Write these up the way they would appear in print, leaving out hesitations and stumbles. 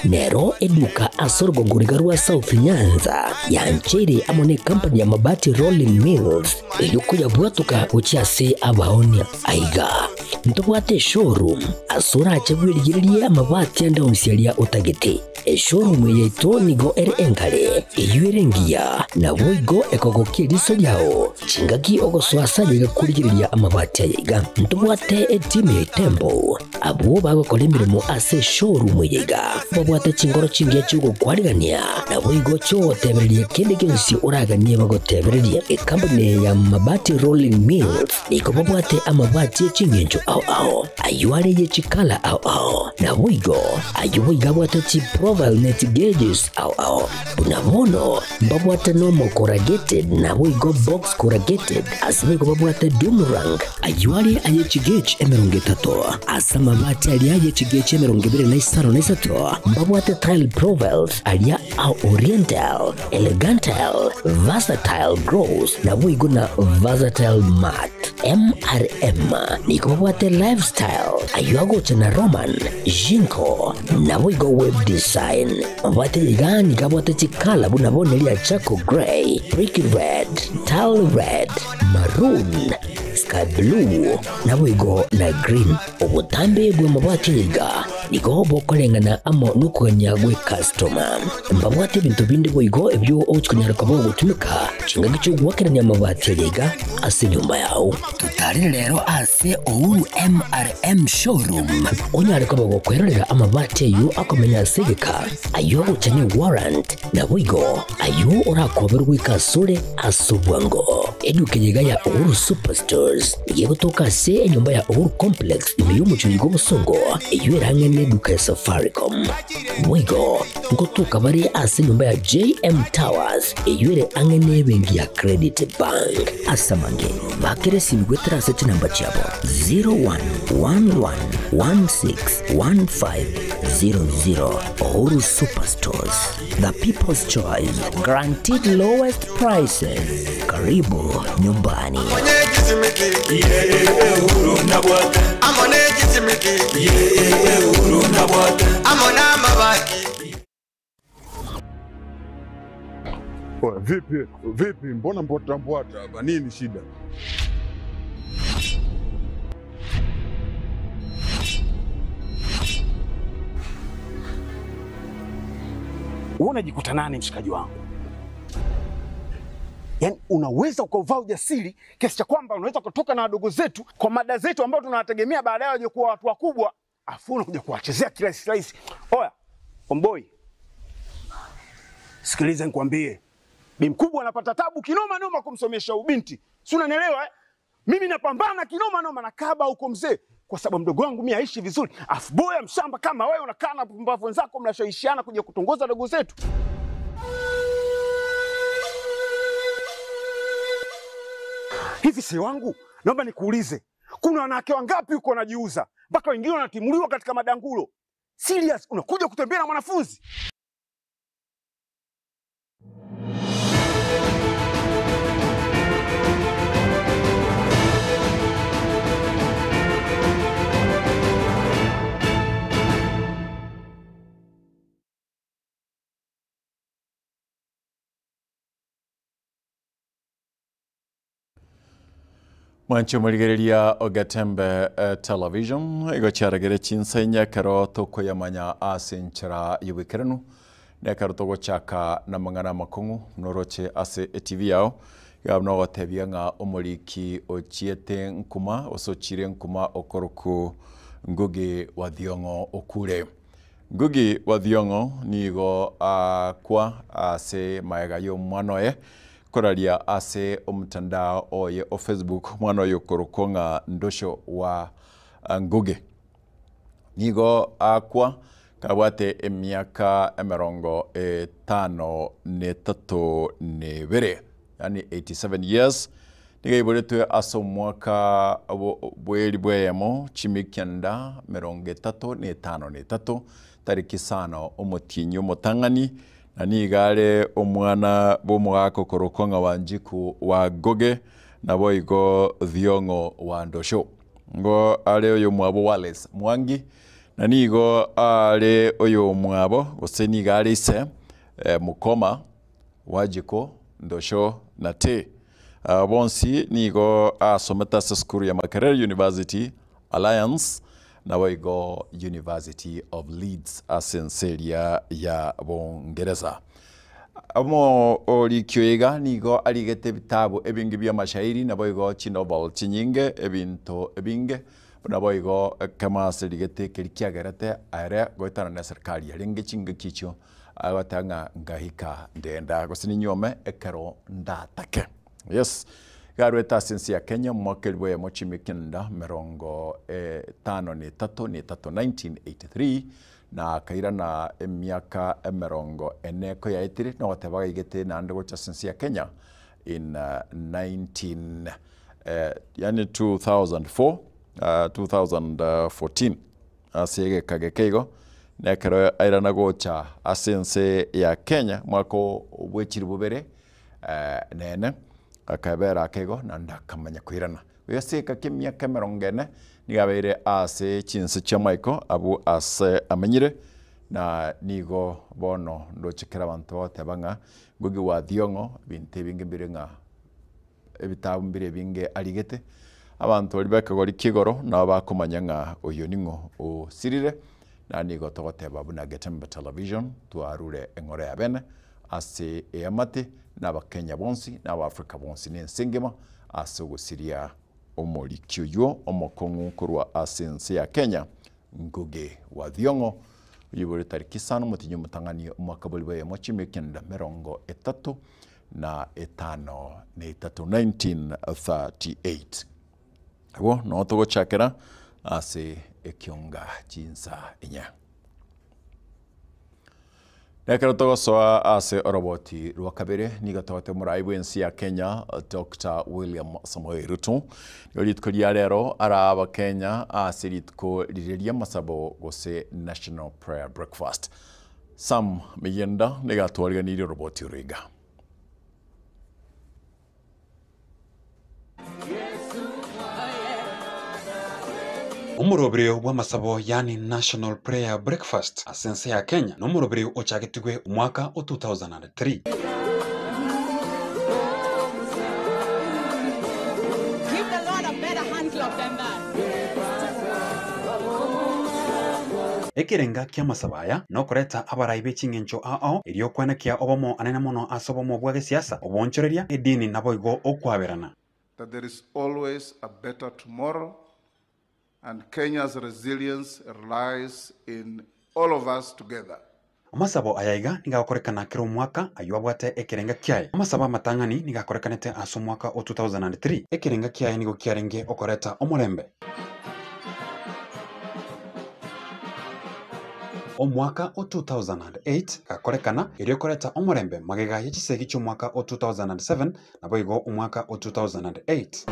Nero eduka asorgo ngurigarua South Nyanza yanchiri amone company ya mabati Rolling Mills eyuko yabwatuka uchiase abaonia aiga ntobwate showroom asura achebwirigirie amabati anda usialia utagete showroom yeto nigo enkale eyuerengia na boigo ekogokie riso yao chingagi ogoswasa yiga kurigiriria amabati aiga ntobwate team Tembo abo bagokora imirimo ase showroom yiga babwate chingoro chingia chugo kwarigania na boigo cho tebererie kende gensi uraganie bagotebererie company ya mabati Rolling Mills iko babwate amabati chingenjo au ayuare ye chikala au na boigo ayuiga bwate chi profile net gauges au unamono babwate normal corrugated na boigo box corrugated asibigo babwate Dumarang ayuare aye chigage emerongetato asama mabati alia ye chigage emerongibere na isaro na isato babwate tile profiles alia au oriental elegantal versatile gross na boigo na versatile mat MRM niko babwate lifestyle ayuago chana Roman Jinko na boigo web design babwate ligani kabwate chikala buna bonelia Chaco Gray Brick Red Tile Red Maroon Sky Blue na boigo na green obutambe bwe mabwate liga niko bokolengana amo nukanya gwe customer mbabwate bintu bindi boigo ebyo ochikunyara kabo gutumika chinga cyo gwakeranya mabati liga ase nyumba yao tutari lero ase Ouru MRM showroom onyare kabo gukwerera amabati yu akomenya segeka ayo gucanye warrant na boigo ayo urakoberwa ikasure asubwango edukenyega ya Ouru Superstores yego toka se nyumba ya Ouru Complex imiyumu chuligo musongo iyo erange neduka ya Safaricom boigo ngotuka bari ase nyumba ya JM Towers iyo ere ange nebengi ya Credit Bank asamange bakere simgwetera sete namba chabo 0111161500 Ouru Superstores, the people's choice, guaranteed lowest prices. Karibu nyumbani. Vipi mbona mbota hapa nini shida? Unajikuta nani mshikaji wangu? Yaani unaweza ukavaa ujasiri kiasi cha kwamba unaweza kutoka na wadogo zetu kwa mada zetu ambao tunawategemea baadaye waje kuwa watu wakubwa, afu unakuja kuwachezea kirahisi. Oya, Omboi. Sikiliza nikwambie. Bi mkubwa anapata tabu kinoma noma kumsomesha ubinti. Si unanielewa? Mimi napambana kinoma noma na kaba huko mzee. Kwa sababu mdogo wangu mimi aishi vizuri. Afu boya mshamba kama wewe unakaa na pumbavu wenzako mnashawishiana kuja kutongoza dogo zetu. Hivi si wangu, naomba nikuulize. Kuna wanawake wangapi uko wanajiuza? Mpaka wengine wanatimuliwa katika madangulo. Serious, unakuja kutembea na mwanafunzi? Mwancho murigereria Ogatembe television igocharagira chinsenya karo toko yamanya ase nchara yubikiranu ne karo togo chaka na mangana makungu noroche ase TV yao yabno gotebia nga omoliki ochiete nkuma osochire nkuma okoroku Ngugi wa Thiong'o okure Ngugi wa Thiong'o nigo kwa ase maega yo mwanoe koraria ase omutandao oye o Facebook mwana oyo korokonga ndosho wa Ngugi nigo akwa kabwate emiaka 53 yani 87 years niga iboretwe aso mwaka bweri bweyemo chimikyanda 33 tariki sano omutinyo mutangani na nigare omwana bomwako korokonga wanjiku wa Ngugi na boigo Thiong'o wa ndosho ngo ale yo mwabo Wallace Mwangi na nigo are oyo mwabo gose niga are ise Mukoma Wajiko Ndosho na te bonsi nigo asometa sa skuru ya Makerere University Alliance na waigo University of Leeds asenseria ya Bongereza. Amo orikyoiga nigo arigete bitabo ebingi bya mashairi na waigo chinovel chinyinge ebinto ebinge na waigo kama serigete kirikiagarate are goitana na serikali yaringe chinga kicho agatanga ngahika ndenda gosini nyome ekero ndatake. Yes, garweta sensi ya Kenya mwakelwe ya mochimikenda merongo 1983 na kaira na miaka merongo eneko ya etiri na watebaga igete na ando cha sensi ya Kenya in 2014 asege kagekeigo nekero aira na gocha asense ya Kenya mwako wechiri bubere nene akabera kego na ndakamanya kwirana weseka kimya kemerongene nigabeire ase chinse cha Michael abu ase amenyire na nigo bono ndochekera bantu bote banga ngugi wa Thiongo binte binge birenga ebitabu mbire binge arigete abantu bari bakagori kigoro na bakomanya nga oyo ningo o sirire na nigo togoteba buna Getembe Television tuarure engore ya bene ase eyamate n'abakenya bonsi n'abafrika bonsi n'ensengema ase gusiria omori kyuyo omokongu kurwa asense ya Kenya Ngugi wa Thiongo yibore tariki 5 mutinyo mutangani omwaka boliwe ya mochimekenda merongo 3 na 5 na 1938 abo no togo chakera ase ekionga chinsa inya. Nekero togo soa ase oroboti rwakabere nigatote muraibu ensi ya Kenya Dr. William Samoei Ruto yoritko liarero araba Kenya ase ritko lireria masabo gose National Prayer Breakfast. Sam Miyenda nigatwarga niri roboti riga. Umurobere wa masabo yani National Prayer Breakfast asense ya Kenya no umurobere ochagetigwe umwaka o 2003. Give the Lord a better hand clap than that. Ekirenga kia masabaya no koreta abaraibe chingencho ao irio kwana kia obomo anene mono asobomo bwage siasa obonchoreria edini naboigo okwaberana. That there is always a better tomorrow. And Kenya's resilience relies in all of us together. Amasabo ayaiga nigakorekana kiro mwaka ayuabwate ekirenga kiae. Amasaba matangani nigakorekanete aso mwaka o 2003. Ekirenga kiae nigo kiarenge okoreta omorembe. O mwaka o 2008 gakorekana irio koreta omorembe magega yechisegi cho mwaka o 2007 na boigo o mwaka o 2008.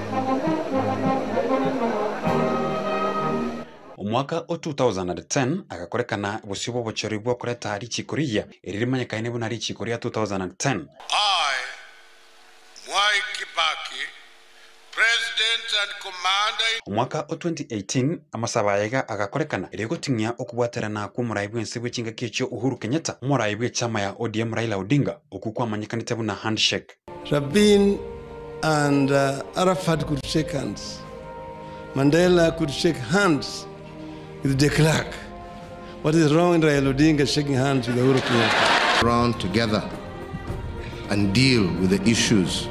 Mwaka o 2010 agakorekana busibo bochori bwo koreta richikoria iririmanya kaine buna richikoria 2010. I, Mwai Kibaki, President and Commander. Mwaka o 2018 amasabayega agakorekana irigotinya okubwaterana ku muraibu ensebwe chinga kicho Uhuru Kenyatta muraibu chama ya ODM Raila Odinga okukwa manyikanite buna handshake. Rabin and Arafat could shake hands. Mandela could shake hands with de Klerk. What is wrong in Raila Odinga shaking hands with Uhuru Kenyatta? Around together and deal with the issues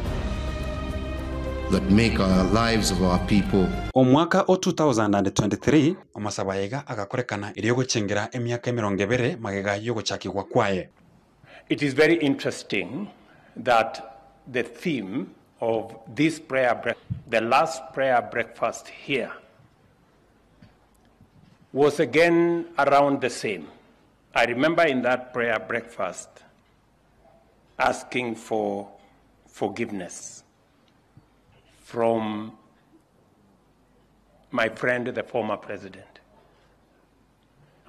that make our lives of our people. O mwaka o 2023 amasabayega agakorekana iriogochengera emyaka 20 magega yogochakigwa kwaye. It is very interesting that the theme of this the last prayer breakfast here was again around the same. I remember in that prayer breakfast asking for forgiveness from my friend, the former president.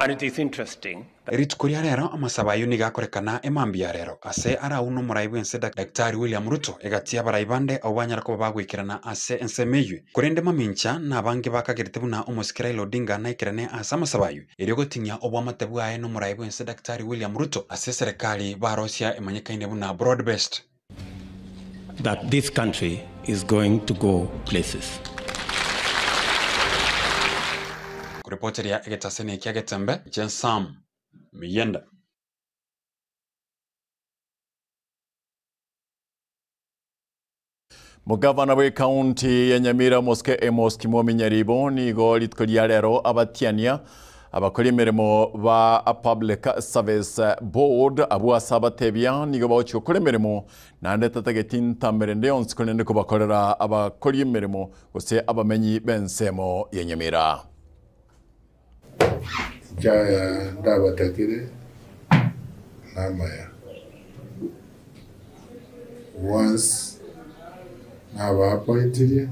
And it is interesting. Rit kuria rero amasaba yuni gakorekana emambia rero ase ara uno muraibu ense Daktari William Ruto egatia baraibande obanyara ko bagwikirana ase ensemeyu kurende mamincha na bange bakagirite buna umusikira Raila Odinga na ikirane asa masabayu eri gotinya obwamatebu aye no muraibu ense Daktari William Ruto ase serikali barosia emanyekaine buna broad based that this country is going to go places. Reporter ya egetasene kiagetembe Jensam Miyenda. Mugavana we county ya Nyamira Moske Amos Kimomi Nyaribo ni go litkolia rero abatiania abakora imirimo ba Public Service Board abu asaba tebya ni go bawuchi gukora imirimo nande tatagetinta merende onsikonende ko bakorera abakora imirimo gose abamenyi bensemo ya Nyamira. Jaya ndabatakire namaya. Once now appointed you.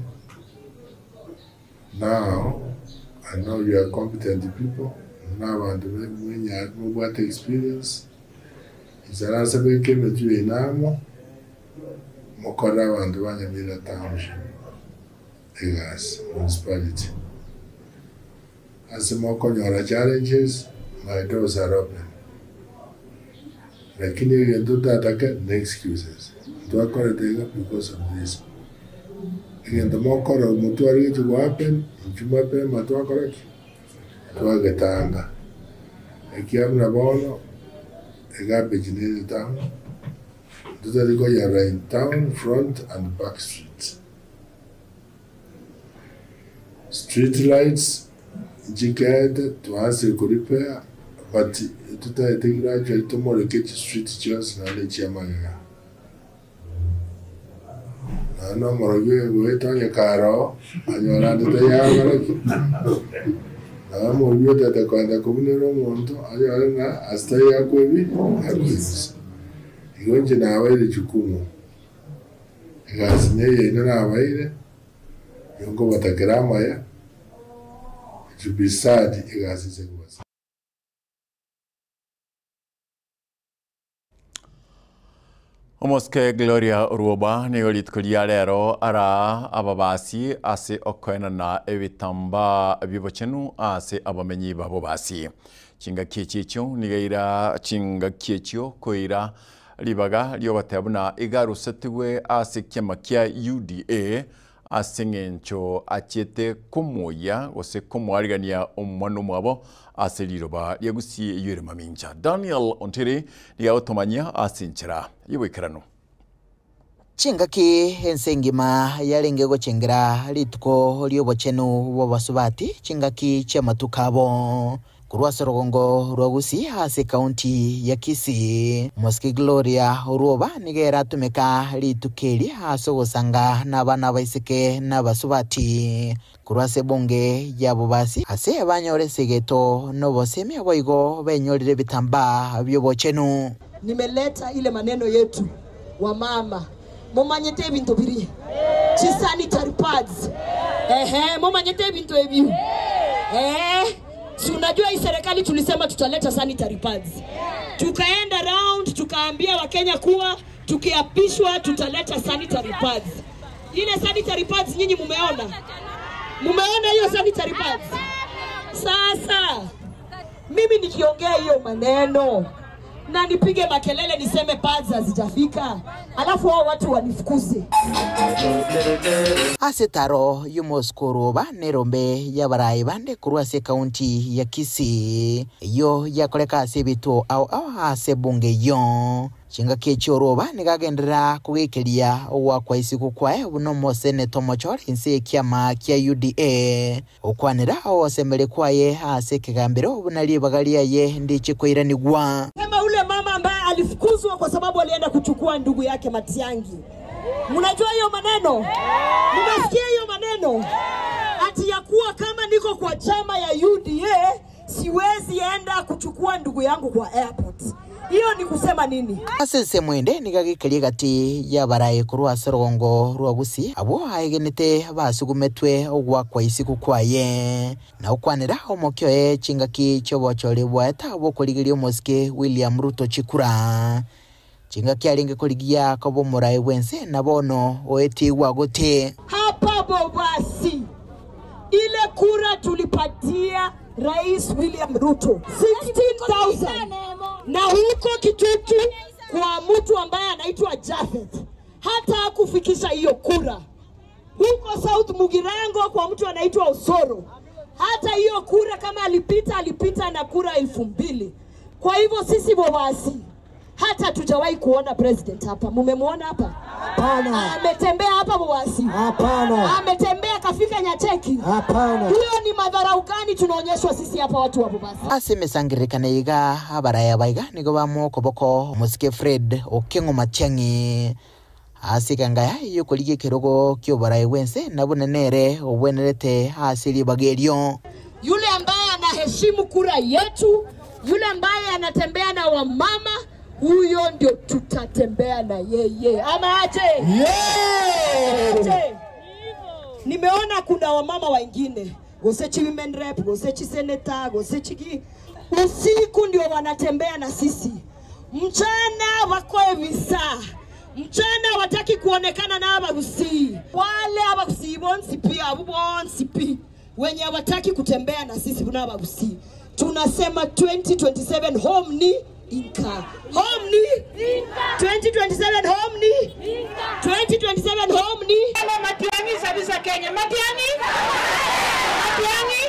Now I know you are competent people. Now and when you have what experience, it's an answer we came to you now. Mokora and the one in the township. Egas municipality. As the more challenges, my doors are open. Like you can do that again, no excuses. Do I call it because of this? Again, the more color, mutuari to happen, you might pay matua correct. To a getanga. A kiam nabono, a garbage in the town. Do that go your in town, front and back streets. Street lights. Jiked to answer repair, but to take gradually tomorrow get street just na le chiamanga. Na no more you wait on your car and you're under the yard. Na mo you that the community monto and you're as they are going agrees. You go na way the chukumo. Gas ne na way you go with a grandma. To be sad, it was. Omoske Gloria Ruoba negolit kulialero ara ababasi ase okoena na evitamba bibochenu ase abamenyi babobasi. Chinga kiechicho nigeira chinga kiecho koira libaga liobatabuna igaru setwe ase kiamakia UDA asengencho achete komoya gose komwarigania omwano mwabo aseliroba yagusi yure maminja Daniel Ontere ya otomanya asinchira yiwekerano Chingaki ensengima yalengego chengera lituko liobochenu wabasubati chingaki chamatukabo Kurwa Sorogongo Rwagusi hase kaunti ya Kisii Moske Gloria Ruoba nigera tumeka litukeli haso gosanga n'abana baiseke n'abasubati Kurwa Sebonge yabo basi hase abanyore segeto no bosemi aboigo benyorire bitamba byobochenu Nimeleta ile maneno yetu wa mama momanyete bintu biri chisanitary pads momanyete bintu ebi Si unajua hii serikali tulisema tutaleta sanitary pads. Tukaenda round tukaambia Wakenya kuwa tukiapishwa tutaleta sanitary pads. Ile sanitary pads nyinyi mumeona? Mumeona hiyo sanitary pads? Sasa mimi nikiongea hiyo maneno na nipige makelele niseme pads hazijafika, alafu hao watu wanifukuze. Asetaro yumoskoroba nerombe yabarai bande Kurwase kaunti ya Kisii yo yakoleka sebito au asebunge yo chinga kechoroba nigagendera kugekeria wakwa isiku kwae buno Senator Mochori inse kiama kia UDA okwanira osemele kwaye asekegambiro bunali bagalia ye ndiche koiranigwa kama ule mama ambaye alifukuzwa kwa sababu alienda kuchukua ndugu yake Matiangi. Mnajua hiyo maneno? Mnasikia hiyo maneno? Ati ya kuwa kama niko kwa chama ya UDA siwezi enda kuchukua ndugu yangu kwa airport. Hiyo ni kusema nini? Asese mwende nigagikerie gati ya baraye kurwa sorogongo rwa gusi abo aigenete basugumetwe ogwa kwa isiku kwaye na ukwanira omokyo chingaki chobochore bwata abo kurigirio moske William Ruto chikura chingaki alinge kurigia kobo murai wense na bono oeti wagote hapa bobasi. Ile kura tulipatia Rais William Ruto 16,000 na huko Kitutu kwa mtu ambaye anaitwa Jafet hata hakufikisha hiyo kura. Huko South Mugirango kwa mtu anaitwa Osoro hata hiyo kura kama alipita na kura 2,000. Kwa hivyo sisi bobasi hata tujawahi kuona president hapa. Mumemwona hapa? Hapana. Ametembea hapa bobasi? Hapana. Ametembea kafika Nyateki? Hapana. Hiyo ni madharau gani tunaonyeshwa sisi hapa watu wa bobasi? Asime sangirikana iga abaraya baiga nigo bamo koboko Muske Fred Okengo Machangi asikangaya iyo kulige kirogo kyo baraye wense nabunenere obwenerete asili bagerio. Yule ambaye anaheshimu kura yetu, yule ambaye anatembea na wamama, huyo ndio tutatembea na yeye. Ama aje? Yeah! Nimeona kuna wamama wengine, gosechi women rep, gosechi senator, gosechi usiku ndio wanatembea na sisi. Mchana wako visa. Mchana wataki kuonekana na abagusi. Wale abagusi bonsi pia abubonsi pia. Wenye wataki kutembea na sisi kuna abagusi. Tunasema 2027 home ni Inka. Home ni Inka. 2027 home ni Inka. 2027 home ni Inka. Matiangi sabisa Kenya. Matiangi. Matiangi.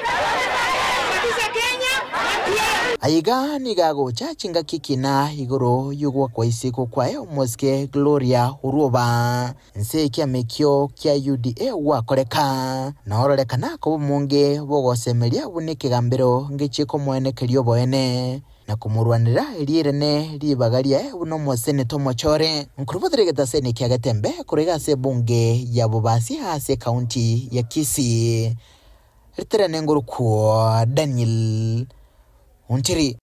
Sabisa Kenya. Matiangi. Aiga nigago chachinga kikina igoro yugwa kwa isiku kwayo Muske Gloria Uruba nse kia mekyo kia UDA wakoreka na ororekana ko munge bogosemeria bunike gambero ngichiko mwene kelio boene na kumurwanira irene ribagaria buno moseneto mochore nkurubodregeta sene kia gatembe kurega se bunge ya bobasi hase county ya Kisii riterane nguruko Daniel Untiri.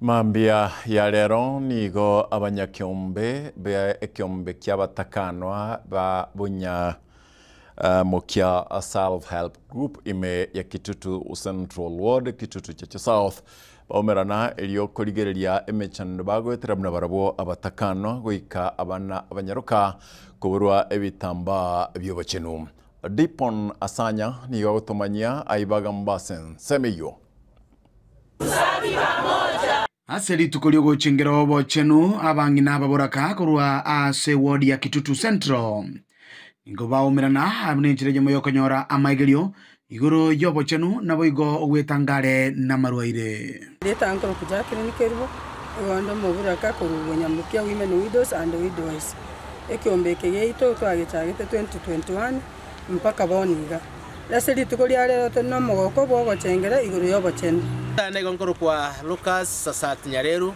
Mambia ya lero nigo abanyakiombe be ekiombe kyabatakanwa ba bunya mokia self help group ime ya Kitutu Central Ward Kitutu Chacha South baumerana elio koligereria emechando bago eterabna barabo abatakanwa goika abana abanyaruka kuburwa ebitamba byobachenu. Dipon Asanya ni wagotomania aibaga mbasen semeyo. Aseli tukolio gochengera obo chenu abangina baboraka kurwa ase ward ya Kitutu Central. Ingo baumerana abnechireje moyo konyora amaigelio igoro yobo chenu nabo igo ogwetangare na marwaire. Leta ankoro kujakire nikerbo igondo moburaka kurugenya mukia women widows and widows. Ekiombeke yeito twagechagite 2021 mpaka boniga. Laseli tukolia lero teno mogoko bogo chengera igoro yobo chenu. Nego nkoro kwa Lucas Sasat Nyareru.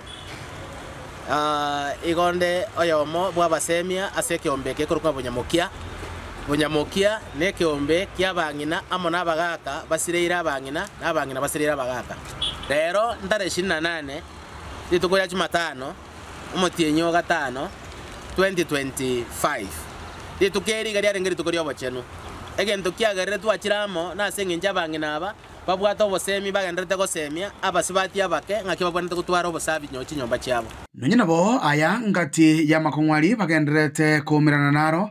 Igonde oyomo bwa basemia asekiombeke kuruka bunyamukia. Bunyamukia ne kiombe kya bangina amona bagaka basireira bangina na bangina basireira bagaka. Rero ndare 28 litukoya Jumatano umutienyo gatano 2025. Litukeri gari arengeri tukoria bachenu. Egento kiagarire twachiramo na sengenja bangina aba babwata obosemi bagendete gosemia abasibati abake ngaki babwanete gutwara obosabi nyochi nyomba cyabo. Nonyina bo aya ngati ya makongwari bagenderete kumirana naro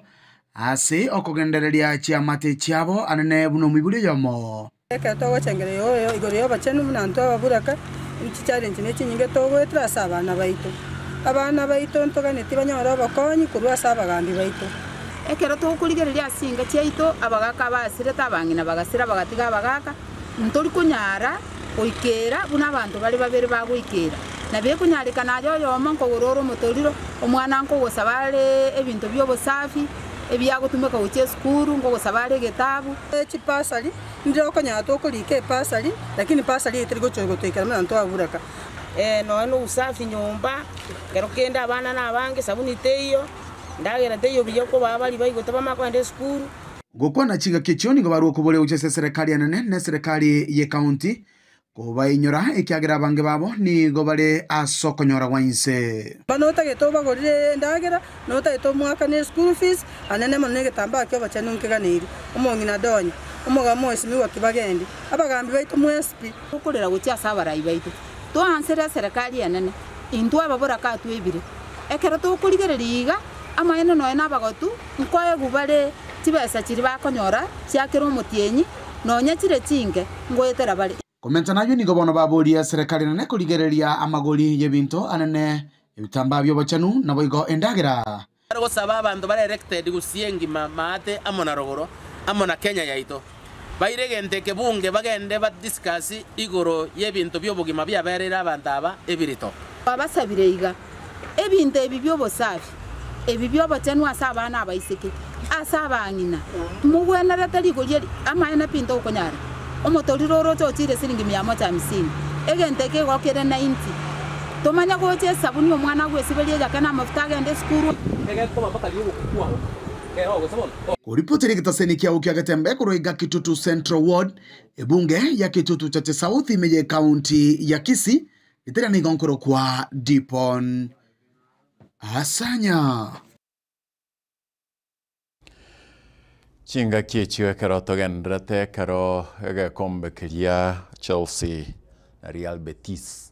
ase okogendereria chiamate cyabo anene buno mibuli yomo. Eka togo chengere yo igoro yo bachenu munanto ababuraka iki challenge ne chinyinge togo etrasa abana baito ntoganeti banyora bakonyi kurwa saba gambi baito. Ekero tukuligereria singa cyaito abagaka basire tabangina bagasira bagatiga abagaka ntori kunyara oikera buna abantu bali babere bagwikera na be kunyarika nayo yomo nkogororo motoriro omwana nko gosabale ebintu byobosafi ebyagutumeka uche skuru ngo gosabale getabu chipasali ndiro konyato kulike pasali lakini pasali itirigo chogo tekera mwanto aburaka no usafi nyumba kero kenda abana nabange sabuni teyo ndagera teyo biyoko babali bayigotaba makwende skuru gukona chiga kichoni ngo baruko bole uche serikali anene ne serikali ye county kubainyora ikiagira bange babo ni gobare asokonyora gwainse banota getoba gorire ndagera nota eto mwaka ne school fees anene manene getamba kyo bachanu nkeganiri umongina donya umugamo esimi wakibagende abagambi baitu mu SP ukurira gutia sabarai baitu to ansera serikali yanene intu ababora ka twibire ekero to kurigereriga amaene no ena bagotu nkoye gubare tibesa kiri bakonyora cyakero mutienyi nonya kire cinge ngoyetera bari komenta nayo ni gobono baboria serikali nene kurigereria amagoli y'ebinto anene ebitamba byo bachanu nabo igo endagera ariko saba abantu bare elected gusiengi mate amona rogoro amona Kenya yaito bairegente ke bunge bagende ba discuss igoro y'ebinto by'obugima byaberera abantu aba ebirito babasabire ebinto ebi byobosafi ebi byobachanu asabana abaiseke asabangina mugwenera taligolie amaena pinto ukonyara omotoriro roto chire siringi 150 egenteke gokere 90 tomanya goche sabuni omwana gwesibelie jakana mafuta agende skuru kuripoteri kitaseni kia ukia Gatembe kuroiga Kitutu Central Ward ebunge ya Kitutu Chache South imeje county ya Kisii itera ni gonkoro kwa Dipon Asanya Chinga kiechio karo togendrete karo kombe kilia Chelsea na Real Betis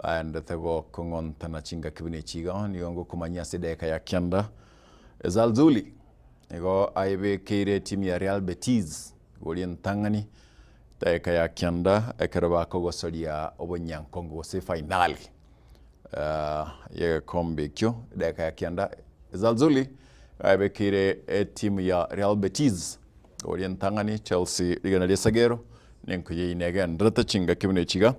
aendete go kongonta na chinga kibine chiga ni gongo kumanya sedeka ya kianda Zalzuli ego aibe kire timu ya Real Betis golien tangani deka ya kianda ekeraba ko gosolia obonyankongo se finali ye kombe kyo deka ya kianda Zalzuli aibe kire timu ya Real Betis golien tangani Chelsea ligana lesagero nenkuye inega ndrata chinga kibine chiga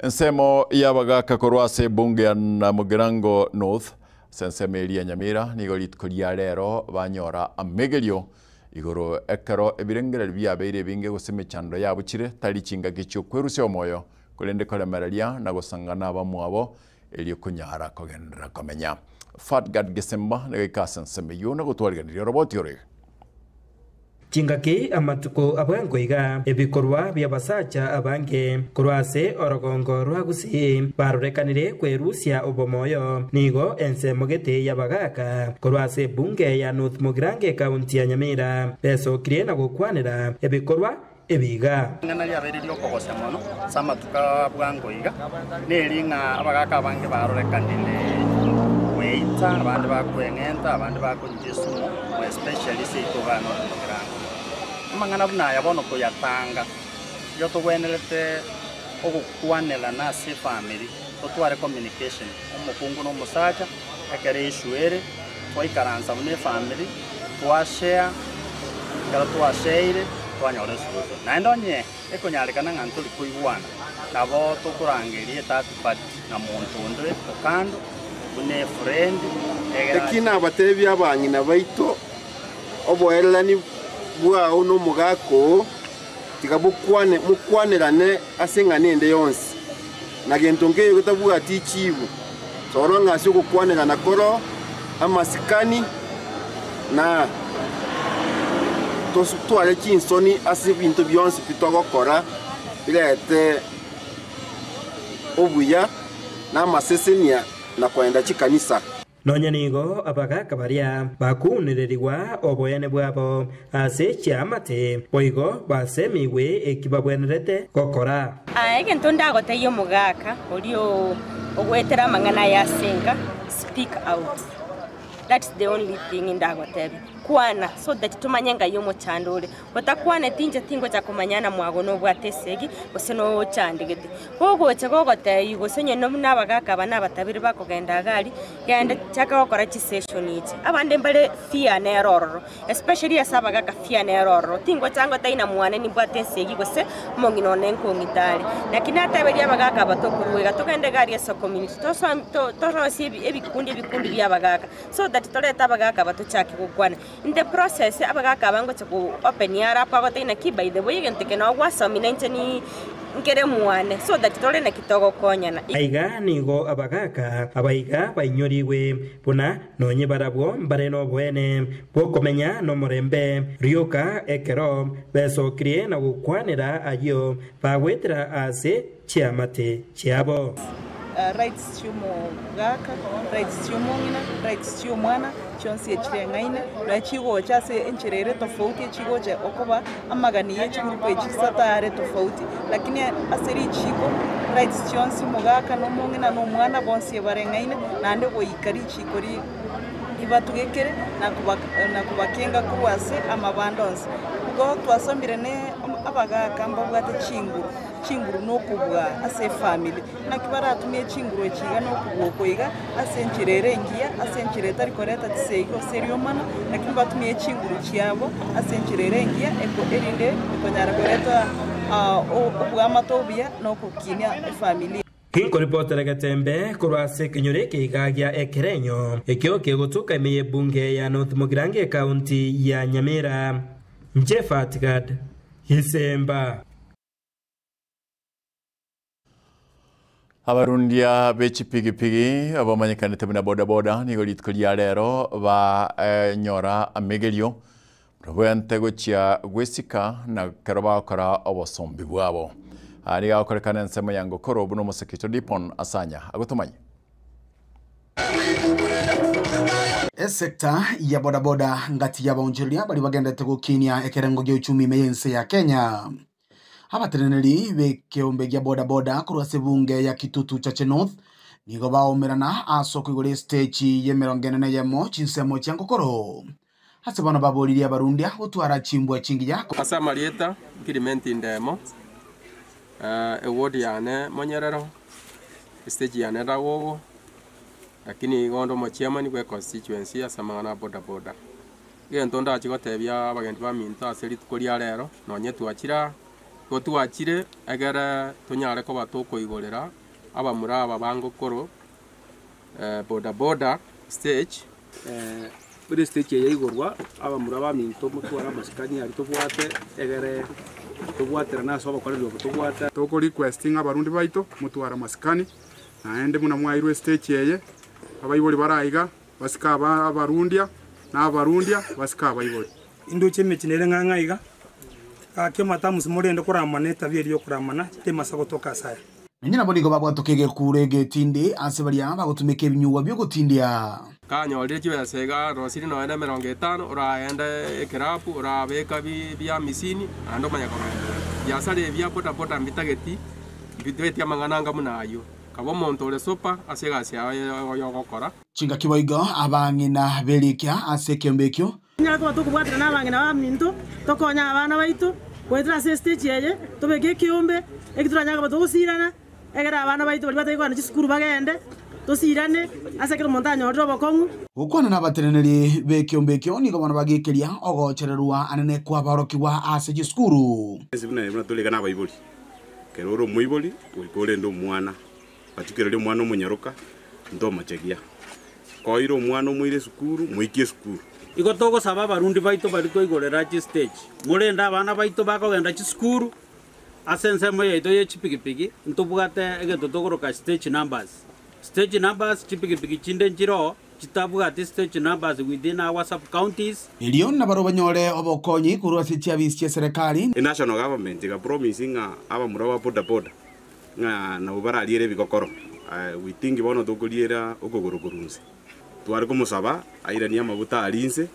ensemo yabaga kakorwase bunge na Mugirango North sensemeria Nyamira nigolit kolia rero banyora amegelio igoro ekero ebirengera byabeire binge guseme chando yabuchire tali chinga gicho kweruse omoyo kulende kolemeralia na gusangana abamwabo eli kunyara kogendra komenya Fatgad Gesemba negikasen semeyo na gutwarganira robot yore Chingaki amatuko abangoiga ebikorwa byabasacha abange kurwase orogongo rwagusi barurekanire kwerusia obomoyo nigo ensemogete yabagaka kurwase bunge ya North Mugirango county ya Nyamira besokire na gukwanira ebikorwa ebiga ngana yaberiri okogosya mono samatuka bwangoiga nelinga abagaka abange barurekanire weita abandi bakwengenta abandi bakunjisumo especially seitogano Mugirango mangana buna yabono ko yatanga yo to wenelete okukwanela na se family to tware communication omukungu no musacha akere ishuere foi karanza mune family twa share kala twa share twanyore suzo na ndonye ekonyalekana ngantu likuigwana nabo to kurangerie tatu part na muntu ndwe okando une friend ekina abatebi abanyina baito oboelani bwa uno mugako tikabukwane mukwanirane asengane ende yonse nagentonge yotabu ati chibu soronga syo kukwanira na koro amasikani na tosutwale chinsoni asibintu byonse pitogokora bilete obuya na masesenia na kwenda chikanisa Nonya nigo abagaka baria bakuniririwa oboyane bwabo ase chiamate boigo basemiwe ekibabwenerete gokora egento ndagoteyo mugaka orio ogwetera mangana ya senga speak out. That's the only thing ndagotebi kwana so that tumanyenga yomo chandole otakwane tinje tingo cha kumanyana mwago no bwatesegi oseno chandigete gogo chagogote yugo senye no nabagaka bana batabiri bakogenda gali yanda chaka okora chi session ichi abande mbale fear na error especially asabagaka fear na error tingo chango taina mwane ni bwatesegi gose mongino nenko ngitali nakina tabiri abagaka batokuruwega togende gali eso community to rosi ebikundi byabagaka so that toleta abagaka batochaki gukwana in the process abagaka bangoche ku open yara pa gote na ki by the way gente que no wasomi ni nkere muane so that tole na kitogo konyana aiga nigo abagaka abaiga bainyoriwe puna nonye barabwo mbare no bwene bokomenya no murembe rioka ekero besokrie na gukwanira ayo bagwetira ase chiamate chiabo rights chumo gaka rights chumongina rights chumwana chonsi echirengaine na chigo chase encherere tofauti chigo che okoba amagani yechikurupe chisatare tofauti lakini aseri chigo rights chonsi mogaka no mongina no mwana bonsi barengaine nande goikari chikori ibatugekere na kubakenga kuwase amabandons go twasambire ne abagaka mbabwate chinguru no kubwa ase family nakibara atumye chinguru echiga no kubwo koiga asencherere ngia asenchereta rikoreta tiseigo serio mana lakini batumye chinguru chiabo asencherere ngia eko erinde ikonyara koreta obwa matobia no kukinya family Kinko reporter Gatembe kurwase kinyore kigagia ekerenyo ekyo kegotuka imeye bunge ya North Mugirange County ya Nyamira Jeffat Gad Hisemba Abarundia bechipigipigi abamanyikanite buna bodaboda nigo litkulia rero ba nyora amegelio robente gochia gwesika na karaba kara obosombi bwabo ari akorekana nsema yango koro buno musekito dipon asanya agotumanyi Sekta ya bodaboda ngati ya bonjeria bali bagendete gukinia ekerengo gya uchumi meyense ya Kenya abatereneri bekeombe gya bodaboda kurwase bunge ya Kitutu cha North nigo baomerana asoko igore stage ye 41 chinsemo cyangokoro hase bana baboliria abarundia gutwara chimbwa chingi yako asa marieta kirimenti ndemo award yane monyerero stage yane rawogo lakini gondo mochiamani kwe constituency asamana bodaboda gento ndachi gotebia abagenti ba minta aseri tukoria rero nonye twachira gotuachire egere tunyare ko batoko igorera abamura ababango koro bodaboda stage bure stage ye igorwa abamura ba minto mutwara masikani ari tubwate egere tubwatera naso abakorero tubwata toko requesting abarundi baito mutwara masikani naende muna mwairwe stage yeye abayiboli baraiga basika abarundia na abarundia basika abayiboli induche mechinere ngangaiga akyo matamusi murende kuramana tabiri kuramana temasa gotoka saya nyina bonigo babwatokege kurege tinde asebaria bagutumika ibinyuwa byo gutindia kanyorire kibesega rosiri no ende 50 uraenda ekerapu urabeka bya misini ando manya komenda yasare bya pota mbitageti bidweti amangananga munayo kabo montore sopa asega sia yogokora chinga kiboiga abangina berikia asekembekyo nyako tukubwatira nabangina ba minto tokonya abana baitu kwetira stage yeye tobeke kiombe ekituranya batugusirana egera abana baitu bali batayikwana chisukuru bagende tosirane asekero montanyo robokongu ukwana nabatereneri bekyombekyo nigo bana bagekeria ogochererwa anene kwa barokiwa ase chisukuru ezibuna ibuna toleka nabayiboli keroro muiboli wikole ndo mwana patikere mwana munyaruka ndo machegia koiro mwana muire sukuru muikie sukuru iko togo saba barundi baito bari to igorera chi stage murenda abana baito bakogenda chi sukuru asense moye ito ye chipigipigi ntubwate egento togoroka stage numbers chipigipigi chinde njiro chitabwate stage numbers within our sub counties milioni na baro banyore obokonyi kurwasi chiabisi cha serikali national government ga promising aba murawa bodaboda na ubara aliere bigokoro we think bono tokoliera okogorokorunse twari kumusaba airania mabuta arinse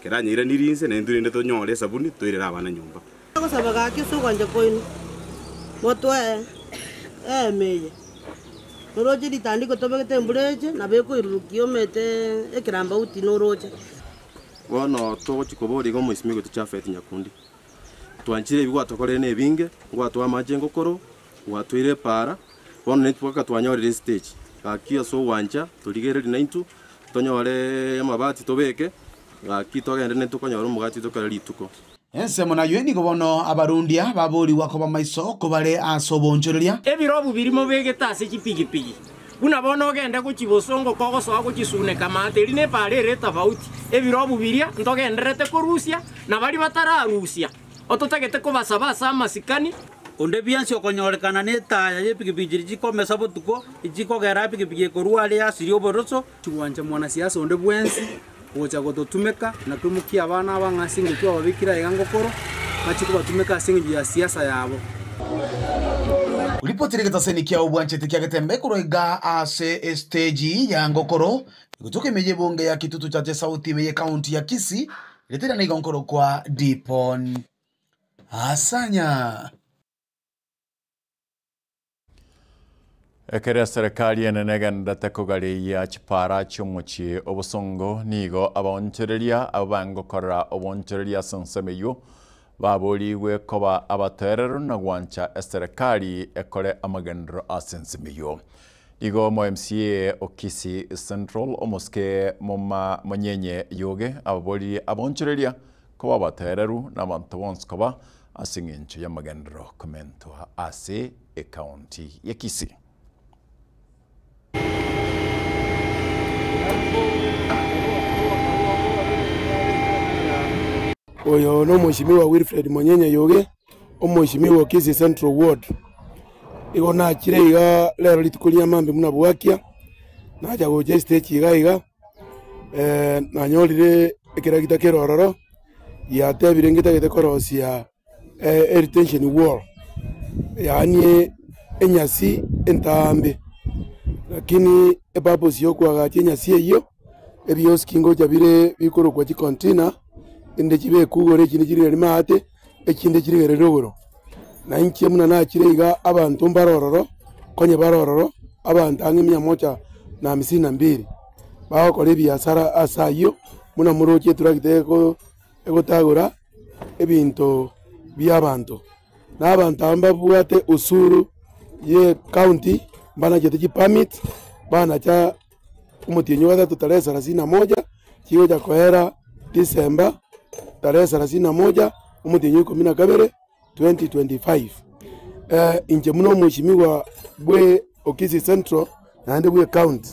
keranya ira nirinse na ndurinde tonyore sabuni twirira abana nyumba gusaba gake sogonje koinu motwe meye noroje litandiko tobegete mbureje na beko irukio mete ekiramba uti noroje bono to chikobori go muisimigo tuchafeti nyakundi twanchire bigwa tokore ne binge ngwa twa majengo koro watwire para bono netwaka twanyorire stage akia so wanja tuligere linaitu tonyore amabati tobeke akitogende netukonyora umugati tokara lituko ensemo na yeni gobono abarundia babori wako bamaiso ko bare asobonjoreria ebirobu birimo begeta ase chipigipigi buna bono ogende gochibosongo kogosoa gochisune kamate eri neparere tofauti ebirobu biria ntogenderete korusia na bari batararusia ototagete kobasabasa amasikani onde biansi okonyorekana netaya yepikipiki chikomesa botuko ichikogera pikipiki korwa ali asiri oboroso chigwanja mwanasiasa onde bwensi gocha gototumeka na kumukia abana abang'asinge kwa babikira igangokoro machiko batumeka asinge ya siasa yabo ulipotirigita seni kia ubwanchete kia getembe kuroiga ase stage ya ngokoro igutuke meje bonge ya kitutu chache sauti meye kaunti ya Kisii letera na igongoro kwa Dipon Asanya. Ekere serikali enenegenda tekugariya chipara chumuchi obusongo nigo abonchereria abangokora obonchereria sansemeyo baburiwe koba abaterero na gwancha serikali ekore amagendro asensemeyo igo mo MCA Okisi Central omoske moma monyenye yoge abori abonchereria koba abaterero na bantu bonse koba asingincho ya magendro komento ase county ya Kisii. Oyo no mheshimiwa Wilfred Monyenye yoge omheshimiwa Kisii Central Ward igo na kireiga lero litukulia mambe muna bwakia naja goje stage iga na nyorire ekiragita kerororo ya tebirengita gete korosia retention wall yani enyasi entambe lakini ebapo sio kwa enyasi eyo ebioski ngo jabire bikoro kwa container ende kibe kugore kindi kiri mate ekinde kiri rerogoro na inki muna na kireiga abantu mbarororo konye barororo abantu angi 152 baho kore biasara asayo muna muroje turagiteko egotagura ebinto by'abantu n'abantu ambabuate usuru ye county bana jete permit bana cha umutinyo wa 31 kiyo cha kohera December 31 umutinyo 12 2025 inje muno mheshimiwa bwe Okisi Central nande bwe county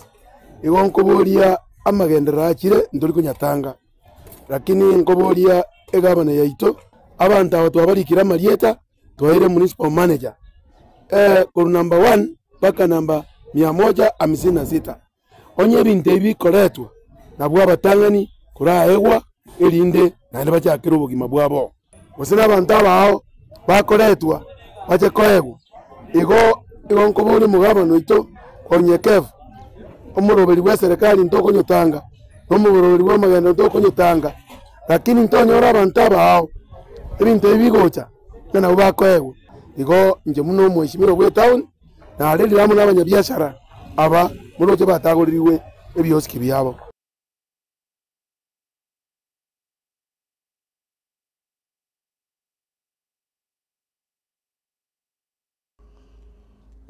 igonko boria amagendera akire ndori kunyatanga lakini ngoboria egabana yaito abantu abo twabarikira marieta twaire municipal manager kwa number 1 mpaka namba 156 onye binte bikoletwa na bwa batangani kuraegwa elinde na bacyakira ubugima bwabo gusina abantu abao bakoletwa bache koegwa igo nkobori mugabano ito konyekevu omuroberi wa serikali ntoko nyotanga omuroberi wa magendo ntoko nyotanga lakini ntonyora abantu abao ebintu ebigocha na ubakoegwa igo nje muno mheshimiwa bwe town na aleli ramu n'abanyabiashara aba muroje bataguririwe ebioski byabo.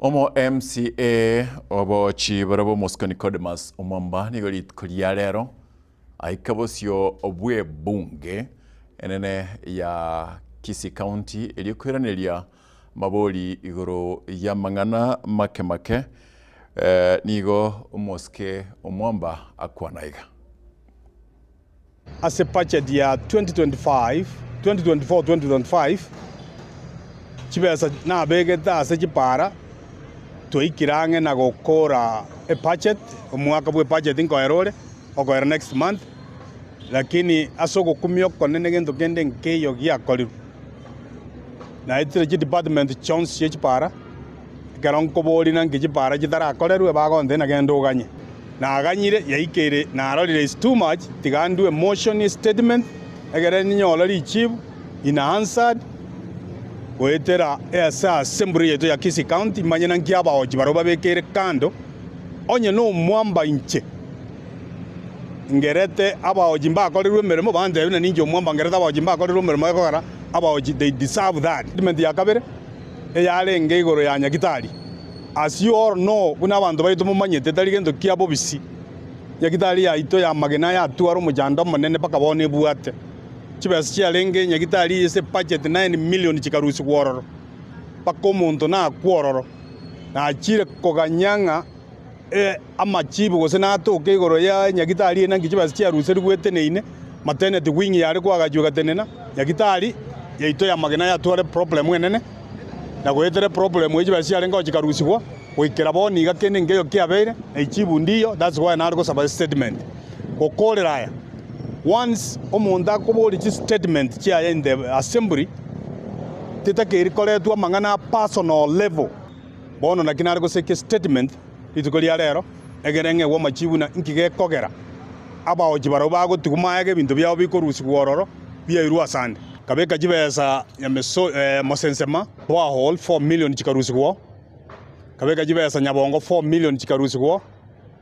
Omo MCA obo chibarabo Mosco Nicodemus Omamba nigolit kuliarero aikabosio obwe bunge enene ya Kisii County elikwiranelia maboli igoro ya mangana make nigo Mosque Omwamba akwanaiga as a budget ya 2024-2025 chibesa na begeta ase chipara toikirange na gokora a budget omwaka bwe budget inkoerore okoera next month lakini asoko kumyo konene gento kende nkeyo giakoriru na itire chi department chons chipara karonko boli na ngijipara chitara kolerwe bagonde na gendo ganye na aganyire yaikere na arorire is too much tigandu emotion statement egere ninyolari chibu ina answered goetera esa assembly yeto ya Kisii County manyana nkiaba oji baroba bekere kando onye no mwamba inche ngerete aba oji mba kolerwe meremo bande na ninjo mwamba ngerete aba oji mba kolerwe meremo ekora aba oji they deserve that statement ya kabere eyale ngegoro ya nyakitari as you all know kuna bantu baito mumanyete taligendo kiabo bisi nyakitari ya ito ya magena ya tuaro mujanda manene paka bone buate chibesa chialenge nyakitari ese budget 9 million chikarusi kuororo pako muntu na kuororo na chire koganyanga amachibu gose natoke igoro ya nyagitari ena ngichibasi chiaruseri gweteneine maternity wing yari kwagachuka tenena nyagitari yaito ya magena yatware problem enene na gwetere problem echibasi yari ngochikarusigwa goikera boni gakene ngeyo kiabeire echibu ndiyo. That's why nari gosaba statement gokoreraya once omonda akobori chi statement chiaye in the assembly titakeri koretwa amang'ana personal level bono nakinari goseke statement rituko ria rero egerenge wo machibuna nkigekogera abaoji baro bagotugumaege bintu byao bikorusigwa ororo byairwa asande kabeka jibesa yameso mosensema wa hall 4 million chikarusigwa kabeka jibesa nyabongo 4 million chikarusigwa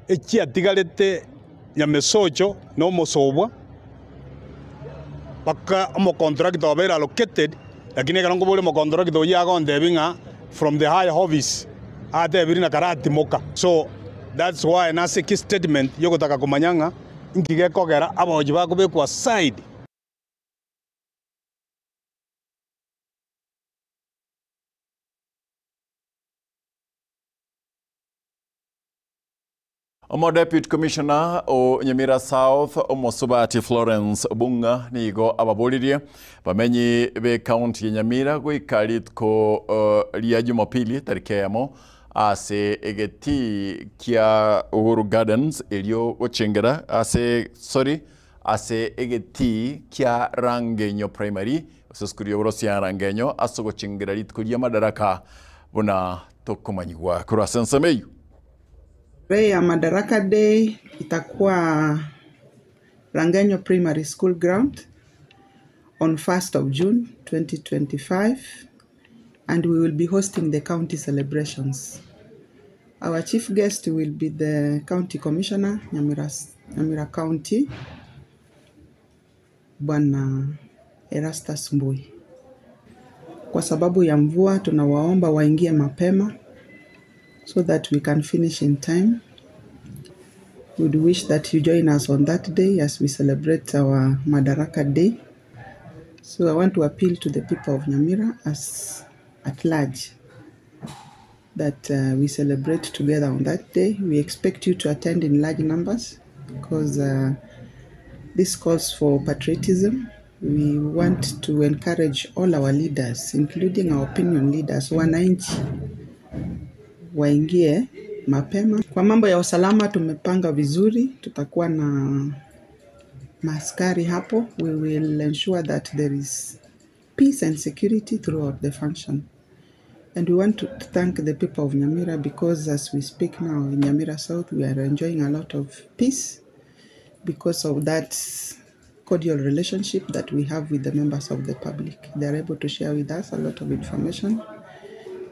echi atigarete nyamesocho no mosobwa baka mo contract obera allocated lakini karongo bole mo contract oya gonde binga from the high office ate birina karati moka. So that's why nase statement yogotaka kumanyanga nkigekogera aboji bakubekwa side. Omo Deputy Commissioner o Nyamira South Omosubati Florence Bunga nigo ababolirie bamenyi be county Nyamira gwikaritko ria Jumapili tarike yamo ase egeti kia Uhuru Gardens elio ochengera ase egeti kia Rangenyo Primary ususkurio brosia Rangenyo asogo chengera litkuria madaraka buna tokomanyigwa kura sensemeyu. Bei ya Madaraka Day itakuwa Rangenyo Primary School Ground on 1st of June 2025, and we will be hosting the county celebrations. Our chief guest will be the County Commissioner, Nyamira County, Bwana Erastus Mbui. Kwa sababu ya mvua tunawaomba waingie mapema so that we can finish in time. We would wish that you join us on that day as we celebrate our Madaraka Day. So I want to appeal to the people of Nyamira as at large that we celebrate together on that day. We expect you to attend in large numbers because this calls for patriotism. We want to encourage all our leaders, including our opinion leaders, wananchi waingie mapema. Kwa mambo ya usalama tumepanga vizuri, tutakuwa na maaskari hapo. We will ensure that there is peace and security throughout the function. And we want to thank the people of Nyamira because as we speak now in Nyamira South, we are enjoying a lot of peace because of that cordial relationship that we have with the members of the public. They are able to share with us a lot of information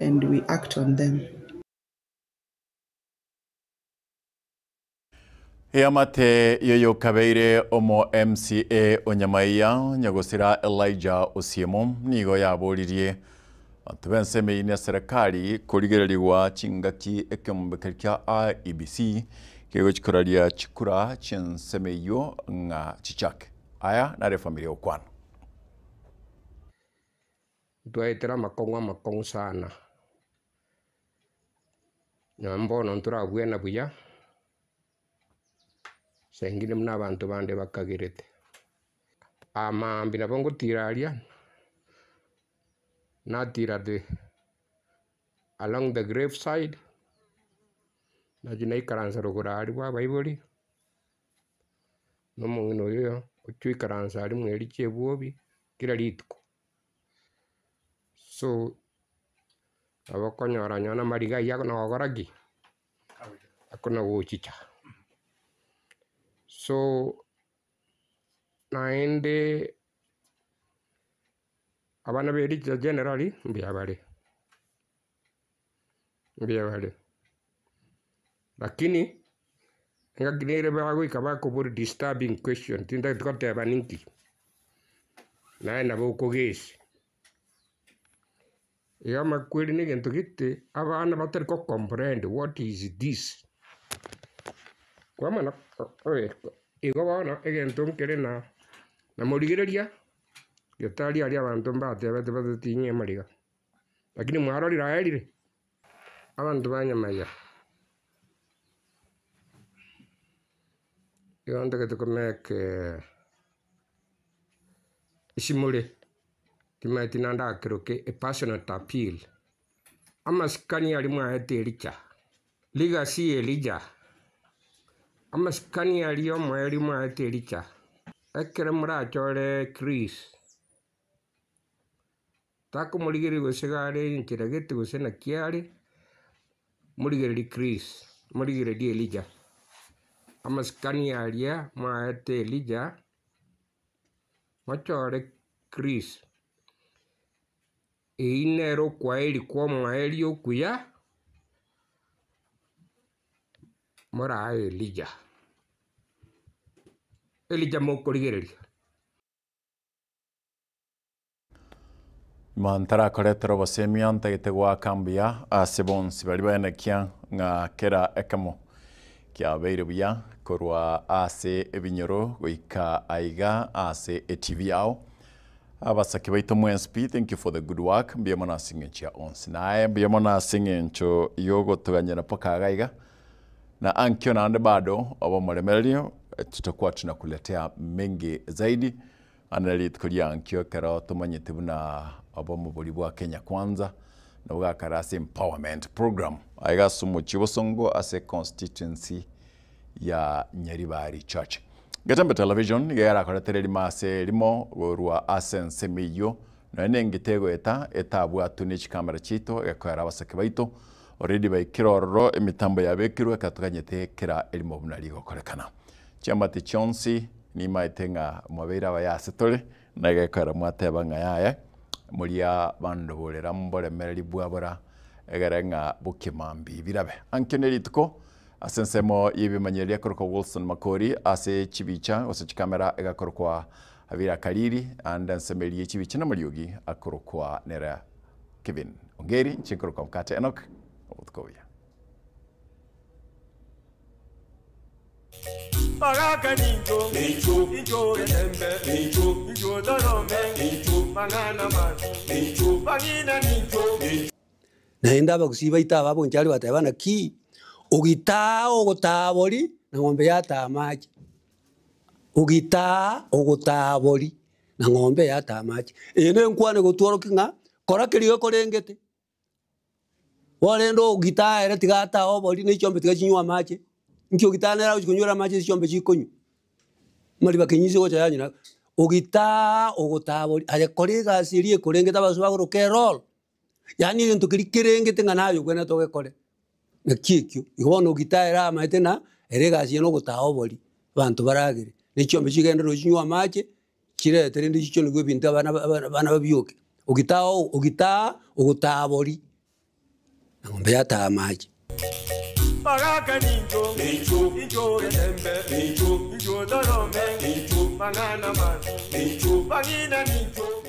and we act on them. Yamate yoyo kabeire omo MCA Onyamaiya nyagosira Elijah Osiemo nigo yaboririe atubense ine serikali kurigereriwa chingaki ekembekerya IEBC kego chikuraria chikura chensemeyo nga chichake aya nare familia okwana twaitera makongo sana nyambono nturabwena buya sengine muna abantu bande bakagirete amambi nabo ngutiraria natirade along the grave side najina ikaransa rugurari wa baibuli no mungino yo uchikaransa ari mweri chebuobi kila litko so abakonyora nyana mariga yako na ogoragi akona wochicha so naende abana beri generally mbiabale lakini ngagire bago ikabako buri disturbing question tinda tukateba ninki na boko gesi yama kweli ni gento gitte abana batari ko comprehend what is this kwa mana igo bana egento nkere na murigereria yotari ali abantu mbate tinye mariga lakini mwarorira erire abantu banyamaya Igonda get to make Ishimule. Timatinanda Kroke, a passionate appeal. Amaskani Alima Elicha. Liga si Elija. Amaskani Alioma Elima Elicha. Ekremra Chole Chris. Taco Muligari was Segare in Chirageti was in a Chiari. Muligari Chris. Muligari Elija. Amaskani Alia, Maete Elija. Machore Chris. Inero kwa ilikuwa mwaelio kuya mora Elija moko ligereria mantara koretero basemian tegwa kambia asebons bali banekia nga kera ekamo kya beire bya korwa ase ebinyoro goika aiga ase etv yao abasaki baito mwenspi, thank you for the good work. Biamona singing chia ons. Na biamona singing cho yogo tuganyana paka gaiga. Na ankyo na ande bado obo molemelio tutakuwa tunakuletea mengi zaidi. Analit kulia ankyo kara tumanyitibu na obo mubulibwa Kenya Kwanza na uga karasi empowerment program. Aiga sumu chibosongo ase constituency ya Nyaribari Church. Gatembe television igera koretereri mase limo rwa asense miyo na nengitego etabwatu ni kamera chito ekwera basake baito already by kirororo emitambo yabekirwe katukanyete kira elimo bunali gokorekana chamati chonsi ni maitenga mwabeira bayasetole na gekwera mwateba ngaya mulia bando bolera mbole mereri bwabora egerenga bukimambi birabe ankeneri tuko asensemo yibimanyeria koroko Wilson Makori ase chibicha ose chikamera egakorokwa avira kariri anda nsemelie chibicha na mariogi akorokwa nera Kevin Ongeri chikorokwa mkate Enoch utkovia Baraka ninjo ninjo getembe ninjo dorome ninjo mangana mazi ninjo bangina ninjo naenda bakusiba itaba bonjali batabana ki Ugita ogotabori na ng'ombe yata maji. Ugita ogotabori na ng'ombe yata maji. Ene nkwane gotwaro kinga kora kiriyo korengete. Walendo ugita ere tigata obori ni chombe tigachinywa maji. Nki ugita nera uchikunywera maji chombe chikonyu. Mali bakinyize gocha yanyina. Ugita ogotabori aje koriga sirie korengeta basubagoro kerol. Yani into kirengete nganayo kwena toge kore. Na kikyo ihono ugitaira maitena erega cieno gutaobori bantu baragire nicho mbicigenda rochinywa mache kire terende chicho nigwe binta bana babyoke ugita ugutabori ngombe yata mache Baraka ninjo ninjo getembe ninjo dorome ninjo mangana mazi ninjo bangina ninjo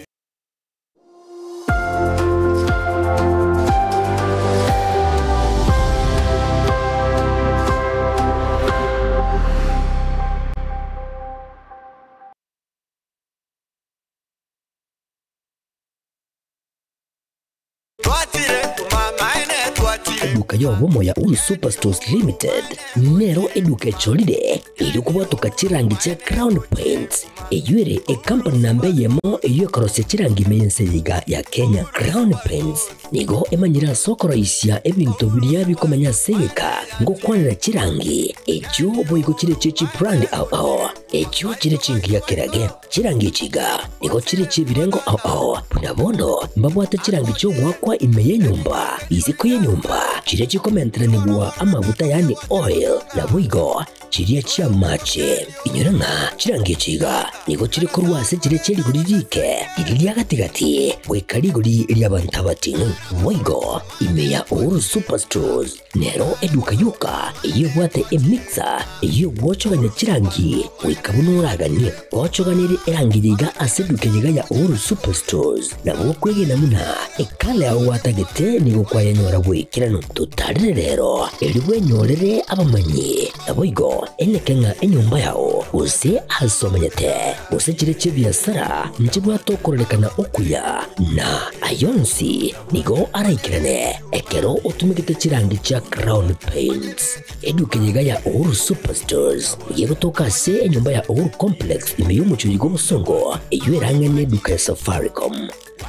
Eduka yobomo ya Uru Superstores Limited nero eduka cholide ilikuwa tukachirangi cha Crown Paints eyuere company nambe yemo eyo korose chirangi meyense yiga ya Kenya. Crown Paints nigo emanyira sokoro isya ebintu bilia bikomanya seyeka ngo kwanira chirangi echo boigo chire chichi brand ao echo chire chingi ya kirage chirangi chiga nigo chire chibirengo ao punabono mbabwate chirangi cho gwakwa imeye nyumba iziko ye nyumba chire chikomentra nigwa amavuta yani oil na boigo chiria chia mache inyuranga chirangi chiga nigo chire kurwase chire chiri kuririke irilia gatigati wekariguri iria bantabatinu boigo imeya Uru Superstores nero eduka yuka iyo bwate emixer iyo gwochoganya chirangi wikabunuraganie gwochoganire erangiriga aseduke yiga ya Uru Superstores na bokwege namuna ekale aho watagete nigo kwa yenyora gwikirano tutarire rero eriwe nyorere abamanyi na boigo yao enekenga enyumba yao use asomanyete use chireche biasara njibwa tokorelekana okuya na ayonsi nigo araikirane ekero utumikite chirangi cha Crown Paints edukenyega ya Uhuru Superstores yego toka se enyumba ya Uhuru Complex imeyumu chuyigo musongo eyuerangene duka ya Safaricom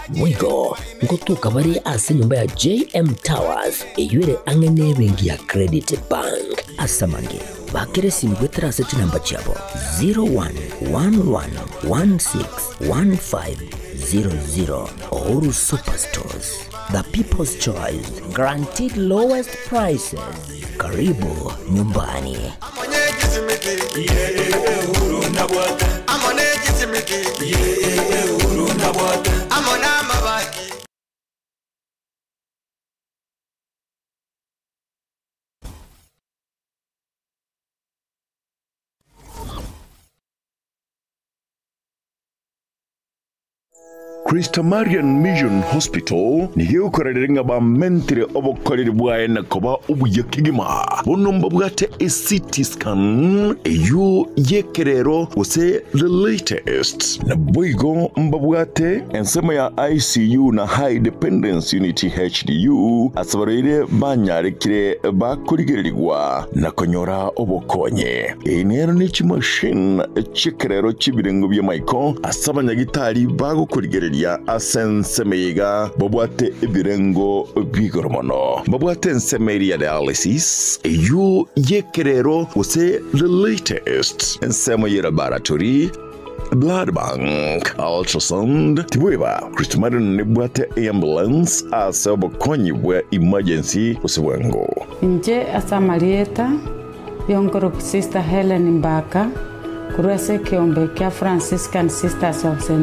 mwigo ngotuka bari ase nyumba ya JM Towers eyuere angene bengi ya Credit Bank asamange bakire simu gwetera seti namba chabo 0111161500 Uhuru Superstores, the people's choice, guaranteed lowest prices. Karibu nyumbani. Christa Marian Mission Hospital niyo koreranga ba mentire obokorere bwaye nakoba ubuyekigima bonomba bwate a CT scan eyo yekerero use the latest na boigo mbabwate ensema ya ICU na high dependency unit HDU asabarire banyarekire bakurigirirwa na konyora obokonye enero ni machine chekerero chibirengo bya Michael asabanyagitari bagukurigirirwa asensemeiga babwate ibirengo bigoromono babwate ensemeria dialysis eyo yekerero use the latest ensemo yera laboratory blood bank ultrasound tibweba Christa Marian nebwate ambulance asaba konyibwe emergency usebwengo nje asamalieta yongoro sister Helen Mbaka kurase kiombe kia Franciscan Sisters of St.